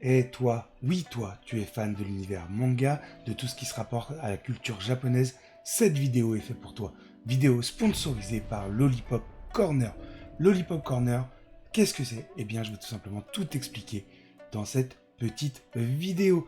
Et toi, oui toi, tu es fan de l'univers manga, de tout ce qui se rapporte à la culture japonaise, cette vidéo est faite pour toi. Vidéo sponsorisée par Lollipop Corner. Lollipop Corner, qu'est-ce que c'est? Eh bien, je vais tout simplement tout expliquer dans cette petite vidéo.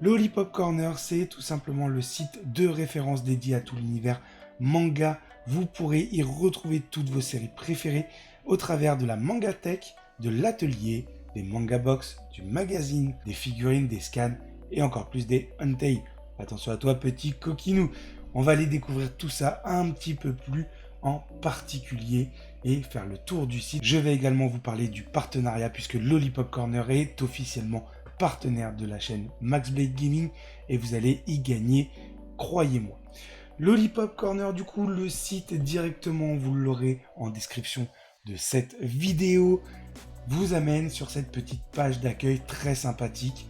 Lollipop Corner, c'est tout simplement le site de référence dédié à tout l'univers manga. Vous pourrez y retrouver toutes vos séries préférées au travers de la Mangatech, de l'atelier, des manga box, du magazine, des figurines, des scans et encore plus des Hentai. Attention à toi petit coquinou, on va aller découvrir tout ça un petit peu plus en particulier et faire le tour du site. Je vais également vous parler du partenariat puisque Lollipop Corner est officiellement partenaire de la chaîne Max Blade Gaming et vous allez y gagner, croyez-moi. Lollipop Corner, du coup, le site directement, vous l'aurez en description de cette vidéo, vous amène sur cette petite page d'accueil très sympathique.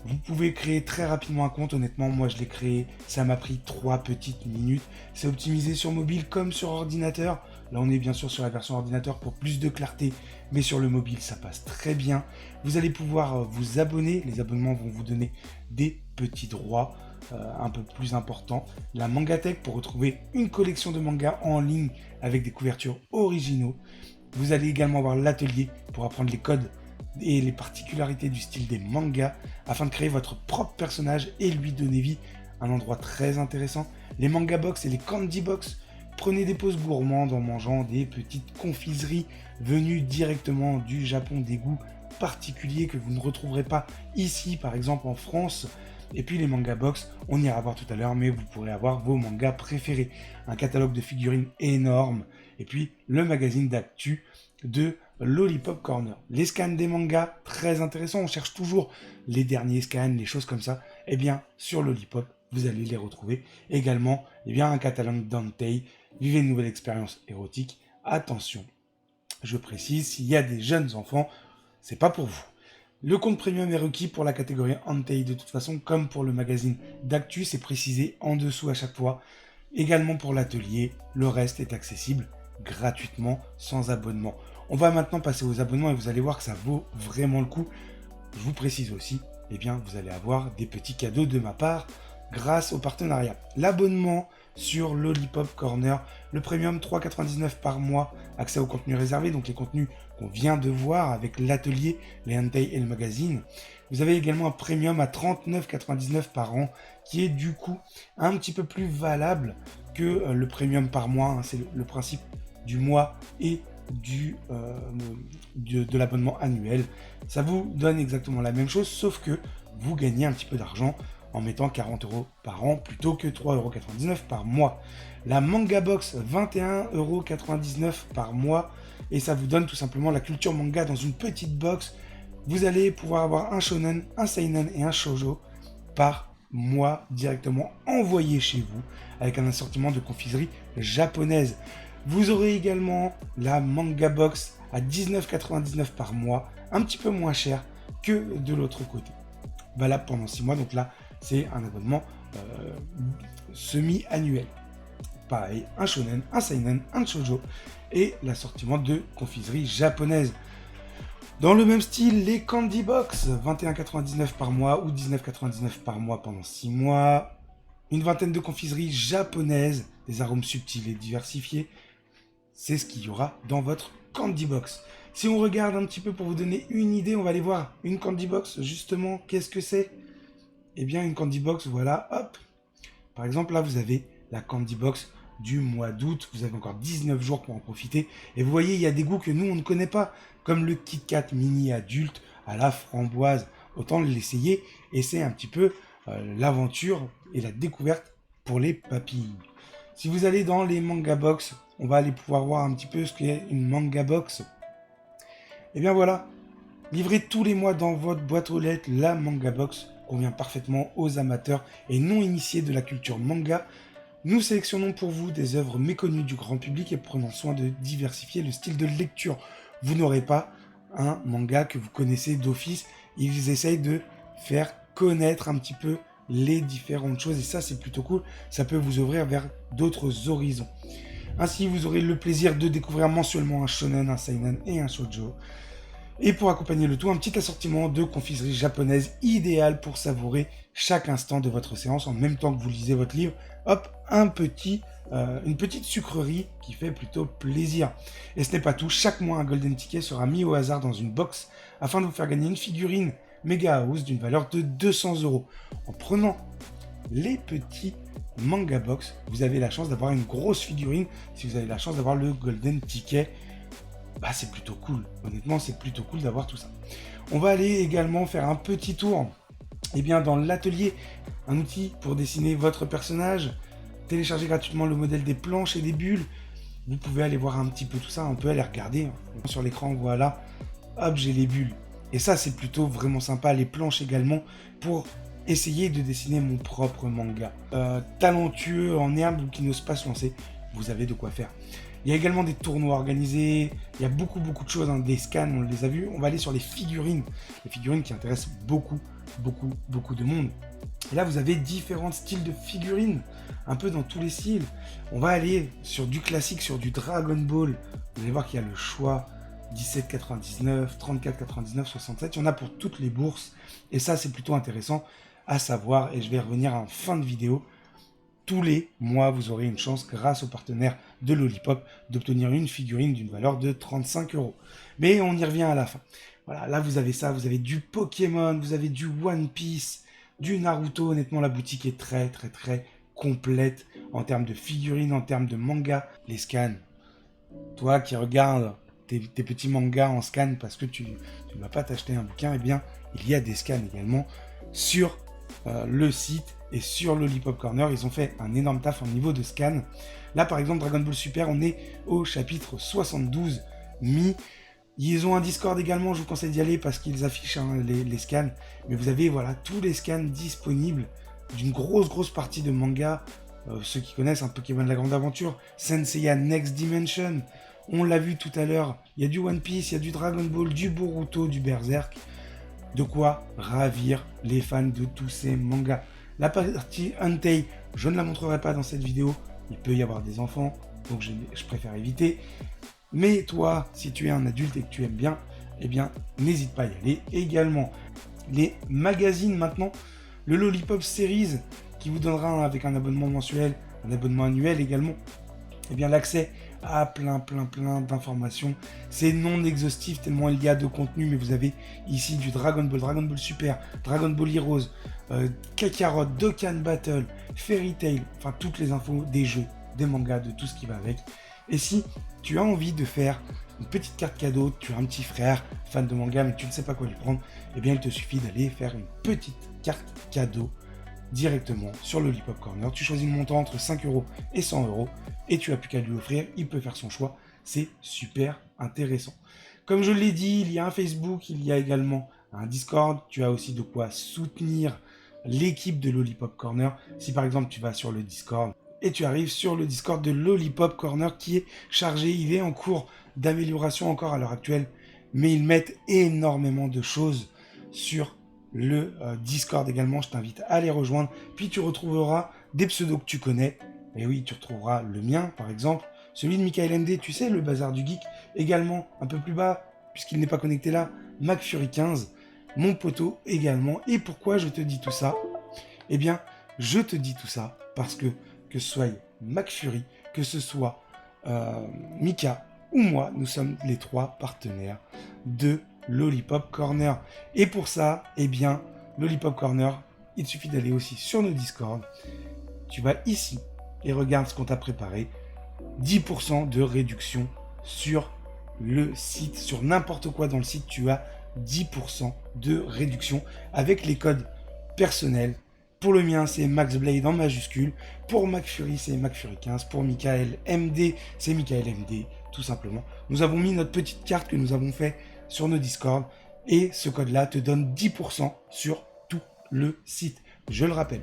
Vous pouvez créer très rapidement un compte, honnêtement, moi je l'ai créé, ça m'a pris 3 petites minutes. C'est optimisé sur mobile comme sur ordinateur. Là on est bien sûr sur la version ordinateur pour plus de clarté, mais sur le mobile ça passe très bien. Vous allez pouvoir vous abonner, les abonnements vont vous donner des petits droits un peu plus importants. La Mangatech pour retrouver une collection de mangas en ligne avec des couvertures originaux. Vous allez également avoir l'atelier pour apprendre les codes et les particularités du style des mangas afin de créer votre propre personnage et lui donner vie. Un endroit très intéressant. Les manga box et les candy box. Prenez des pauses gourmandes en mangeant des petites confiseries venues directement du Japon, des goûts particuliers que vous ne retrouverez pas ici, par exemple en France. Et puis les manga box, on ira voir tout à l'heure, mais vous pourrez avoir vos mangas préférés. Un catalogue de figurines énorme. Et puis le magazine d'actu de Lollipop Corner. Les scans des mangas, très intéressants. On cherche toujours les derniers scans, les choses comme ça. Eh bien, sur Lollipop, vous allez les retrouver. Également, eh bien, un catalogue d'Hentai. Vivez une nouvelle expérience érotique. Attention, je précise, s'il y a des jeunes enfants, c'est pas pour vous. Le compte premium est requis pour la catégorie Hentai de toute façon, comme pour le magazine d'actu, c'est précisé en dessous à chaque fois. Également pour l'atelier, le reste est accessible gratuitement, sans abonnement. On va maintenant passer aux abonnements et vous allez voir que ça vaut vraiment le coup. Je vous précise aussi, eh bien, vous allez avoir des petits cadeaux de ma part grâce au partenariat. L'abonnement sur Lollipop Corner, le premium 3,99 par mois, accès au contenu réservé, donc les contenus qu'on vient de voir avec l'atelier, les Hentai et le magazine. Vous avez également un premium à 39,99 par an qui est du coup un petit peu plus valable que le premium par mois. Hein. C'est le principe du mois et de l'abonnement annuel. Ça vous donne exactement la même chose, sauf que vous gagnez un petit peu d'argent en mettant 40 € par an plutôt que 3,99 € par mois. La Manga Box, 21,99 € par mois, et ça vous donne tout simplement la culture manga dans une petite box. Vous allez pouvoir avoir un shonen, un seinen et un shoujo par mois directement envoyé chez vous avec un assortiment de confiserie japonaise. Vous aurez également la Manga Box à 19,99 € par mois, un petit peu moins cher que de l'autre côté. Valable pendant 6 mois, donc là c'est un abonnement semi-annuel. Pareil, un shonen, un seinen, un shoujo et l'assortiment de confiserie japonaise. Dans le même style, les Candy Box, 21,99 € par mois ou 19,99 € par mois pendant 6 mois. Une vingtaine de confiseries japonaises, des arômes subtils et diversifiés. C'est ce qu'il y aura dans votre Candy Box. Si on regarde un petit peu pour vous donner une idée, on va aller voir une Candy Box, justement, qu'est-ce que c'est? Eh bien, une Candy Box, voilà, hop. Par exemple, là, vous avez la Candy Box du mois d'août. Vous avez encore 19 jours pour en profiter. Et vous voyez, il y a des goûts que nous, on ne connaît pas, comme le Kit Kat mini adulte à la framboise. Autant l'essayer, et c'est un petit peu l'aventure et la découverte pour les papilles. Si vous allez dans les Manga Box, on va aller pouvoir voir un petit peu ce qu'est une Manga Box. Et bien voilà, livrez tous les mois dans votre boîte aux lettres, la Manga Box convient parfaitement aux amateurs et non initiés de la culture manga. Nous sélectionnons pour vous des œuvres méconnues du grand public et prenons soin de diversifier le style de lecture. Vous n'aurez pas un manga que vous connaissez d'office, ils essayent de faire connaître un petit peu les différentes choses et ça c'est plutôt cool, ça peut vous ouvrir vers d'autres horizons. Ainsi vous aurez le plaisir de découvrir mensuellement un shonen, un seinen et un shoujo. Et pour accompagner le tout, un petit assortiment de confiserie japonaise idéal pour savourer chaque instant de votre séance en même temps que vous lisez votre livre. Hop, une petite sucrerie qui fait plutôt plaisir. Et ce n'est pas tout, chaque mois un golden ticket sera mis au hasard dans une box afin de vous faire gagner une figurine Mega House d'une valeur de 200 €. En prenant les petits manga box, vous avez la chance d'avoir une grosse figurine. Si vous avez la chance d'avoir le golden ticket, bah c'est plutôt cool. Honnêtement, c'est plutôt cool d'avoir tout ça. On va aller également faire un petit tour dans l'atelier, un outil pour dessiner votre personnage. Téléchargez gratuitement le modèle des planches et des bulles. Vous pouvez aller voir un petit peu tout ça, on peut aller regarder sur l'écran, voilà. Hop, j'ai les bulles. Et ça, c'est plutôt vraiment sympa. Les planches également pour essayer de dessiner mon propre manga. Talentueux en herbe ou qui n'ose pas se lancer, vous avez de quoi faire. Il y a également des tournois organisés, il y a beaucoup de choses, des scans, on les a vus. On va aller sur les figurines qui intéressent beaucoup de monde. Et là, vous avez différents styles de figurines, un peu dans tous les styles. On va aller sur du classique, sur du Dragon Ball. Vous allez voir qu'il y a le choix 17,99, 34,99, 67. Il y en a pour toutes les bourses. Et ça, c'est plutôt intéressant à savoir. Et je vais revenir en fin de vidéo. Tous les mois, vous aurez une chance, grâce aux partenaires de Lollipop, d'obtenir une figurine d'une valeur de 35 €. Mais on y revient à la fin. Voilà, là, vous avez ça. Vous avez du Pokémon, vous avez du One Piece, du Naruto. Honnêtement, la boutique est très complète en termes de figurines, en termes de manga. Les scans. Toi qui regardes tes petits mangas en scan parce que tu ne vas pas t'acheter un bouquin, eh bien, il y a des scans également sur le site et sur Lollipop Corner. Ils ont fait un énorme taf au niveau de scan. Là, par exemple, Dragon Ball Super, on est au chapitre 72 mi. Ils ont un Discord également, je vous conseille d'y aller parce qu'ils affichent les scans. Mais vous avez voilà tous les scans disponibles d'une grosse partie de manga. Ceux qui connaissent un Pokémon de la Grande Aventure, Senseiya Next Dimension, on l'a vu tout à l'heure, il y a du One Piece, il y a du Dragon Ball, du Boruto, du Berserk. De quoi ravir les fans de tous ces mangas. La partie Entei, je ne la montrerai pas dans cette vidéo, il peut y avoir des enfants, donc je préfère éviter. Mais toi, si tu es un adulte et que tu aimes bien, eh bien, n'hésite pas à y aller. Et également, les magazines maintenant, le Lollipop Series, qui vous donnera avec un abonnement mensuel, un abonnement annuel également, eh bien l'accès à plein d'informations. C'est non exhaustif tellement il y a de contenu, mais vous avez ici du Dragon Ball Super, Dragon Ball Heroes, Kakarot, Dokkan Battle, Fairy Tail, enfin toutes les infos des jeux, des mangas, de tout ce qui va avec. Et si tu as envie de faire une petite carte cadeau, tu as un petit frère fan de manga mais tu ne sais pas quoi lui prendre, eh bien il te suffit d'aller faire une petite carte cadeau directement sur le Lollipop Corner. Tu choisis le montant entre 5 € et 100 € et tu n'as plus qu'à lui offrir, il peut faire son choix. C'est super intéressant. Comme je l'ai dit, il y a un Facebook, il y a également un Discord. Tu as aussi de quoi soutenir l'équipe de Lollipop Corner. Si par exemple tu vas sur le Discord et tu arrives sur le Discord de Lollipop Corner qui est chargé, il est en cours d'amélioration encore à l'heure actuelle, mais ils mettent énormément de choses sur le Discord également, je t'invite à les rejoindre, puis tu retrouveras des pseudos que tu connais, et oui, tu retrouveras le mien par exemple, celui de Michael MD, tu sais, le bazar du geek, également un peu plus bas, puisqu'il n'est pas connecté là, McFury15, mon poteau également. Et pourquoi je te dis tout ça? Eh bien, je te dis tout ça parce que ce soit McFury, que ce soit Mika ou moi, nous sommes les 3 partenaires de Lollipop Corner. Et pour ça, eh bien, Lollipop Corner, il suffit d'aller aussi sur nos Discord. Tu vas ici et regarde ce qu'on t'a préparé. 10% de réduction sur le site, sur n'importe quoi dans le site, tu as 10% de réduction avec les codes personnels. Pour le mien, c'est MaxBlade en majuscule. Pour McFury, c'est McFury15. Pour Michael MD, c'est Michael MD, tout simplement. Nous avons mis notre petite carte que nous avons fait sur nos Discord. Et ce code-là te donne 10% sur tout le site. Je le rappelle.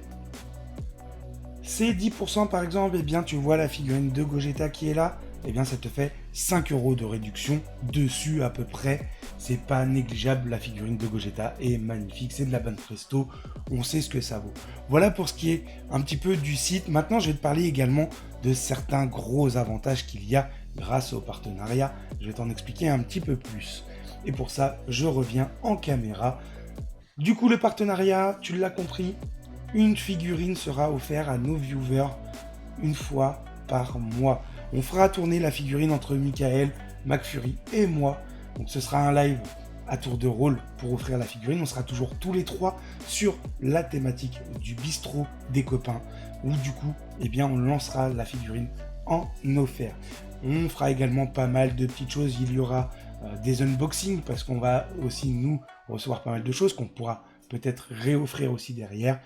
Ces 10% par exemple, eh bien, tu vois la figurine de Gogeta qui est là. Eh bien, ça te fait 5 € de réduction dessus à peu près. C'est pas négligeable, la figurine de Gogeta est magnifique, c'est de la bonne presto, on sait ce que ça vaut. Voilà pour ce qui est un petit peu du site. Maintenant, je vais te parler également de certains gros avantages qu'il y a grâce au partenariat. Je vais t'en expliquer un petit peu plus. Et pour ça, je reviens en caméra. Du coup, le partenariat, tu l'as compris, une figurine sera offerte à nos viewers une fois par mois. On fera tourner la figurine entre Michael, McFury et moi. Donc ce sera un live à tour de rôle pour offrir la figurine. On sera toujours tous les trois sur la thématique du bistrot des copains, où du coup, eh bien, on lancera la figurine en offert. On fera également pas mal de petites choses. Il y aura des unboxings parce qu'on va aussi nous recevoir pas mal de choses qu'on pourra peut-être réoffrir aussi derrière.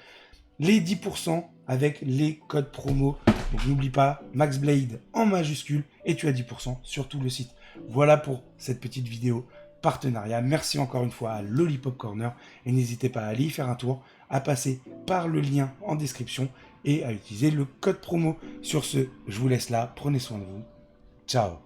Les 10% avec les codes promo. Donc n'oublie pas MaxBlade en majuscule et tu as 10% sur tout le site. Voilà pour cette petite vidéo partenariat. Merci encore une fois à Lollipop Corner et n'hésitez pas à aller y faire un tour, à passer par le lien en description et à utiliser le code promo. Sur ce, je vous laisse là. Prenez soin de vous. Ciao.